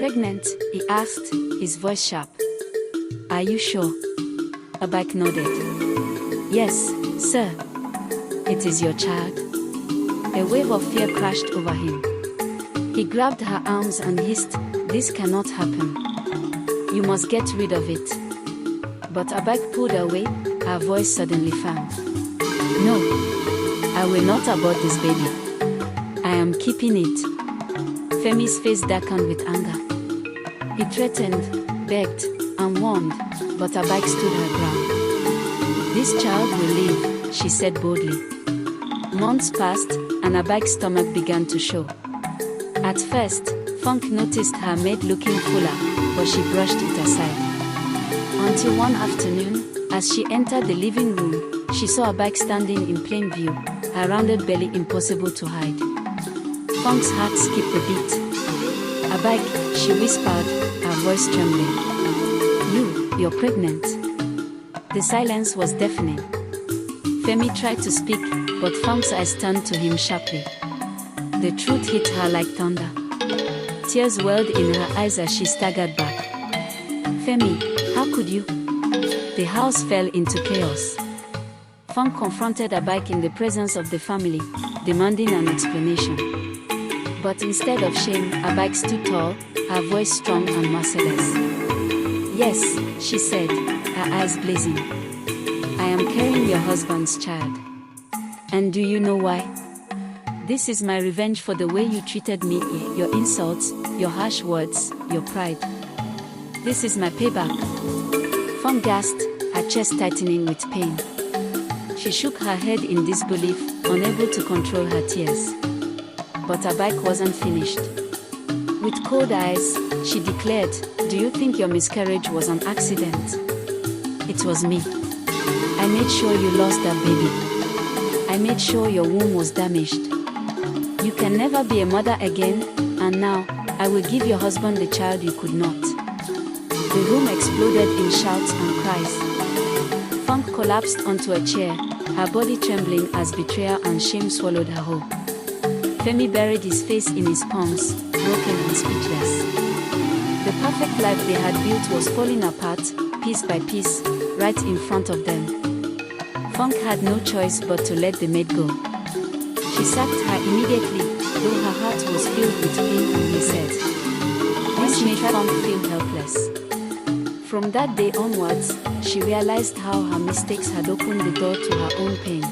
pregnant?" he asked, his voice sharp. "Are you sure?" Abike nodded. "Yes, sir. It is your child." A wave of fear crashed over him. He grabbed her arms and hissed, "This cannot happen. You must get rid of it." But Abike pulled away, her voice suddenly firm. "No, I will not abort this baby. I am keeping it." Femi's face darkened with anger. He threatened, begged, and warned, but Abike stood her ground. "This child will live," she said boldly. Months passed, and Abike's stomach began to show. At first, Funk noticed her maid looking fuller, but she brushed it aside. Until one afternoon, as she entered the living room, she saw Abike standing in plain view, her rounded belly impossible to hide. Funk's heart skipped a beat. "Abike," she whispered, her voice trembling. You're pregnant." The silence was deafening. Femi tried to speak, but Funk's eyes turned to him sharply. The truth hit her like thunder. Tears welled in her eyes as she staggered back. "Femi, how could you?" The house fell into chaos. Funk confronted Abike in the presence of the family, demanding an explanation. But instead of shame, Abike stood tall, her voice strong and merciless. "Yes," she said, her eyes blazing. "I am carrying your husband's child. And do you know why? This is my revenge for the way you treated me, your insults, your harsh words, your pride. This is my payback." Funk gasped, her chest tightening with pain. She shook her head in disbelief, unable to control her tears. But Abike wasn't finished. With cold eyes, she declared, "Do you think your miscarriage was an accident? It was me. I made sure you lost that baby. I made sure your womb was damaged. You can never be a mother again, and now, I will give your husband the child you could not." The room exploded in shouts and cries. Funk collapsed onto a chair, her body trembling as betrayal and shame swallowed her whole. Femi buried his face in his palms, broken and speechless. The perfect life they had built was falling apart, piece by piece, right in front of them. Funk had no choice but to let the maid go. She sacked her immediately, though her heart was filled with pain and regret. This made Funk feel helpless. From that day onwards, she realized how her mistakes had opened the door to her own pain.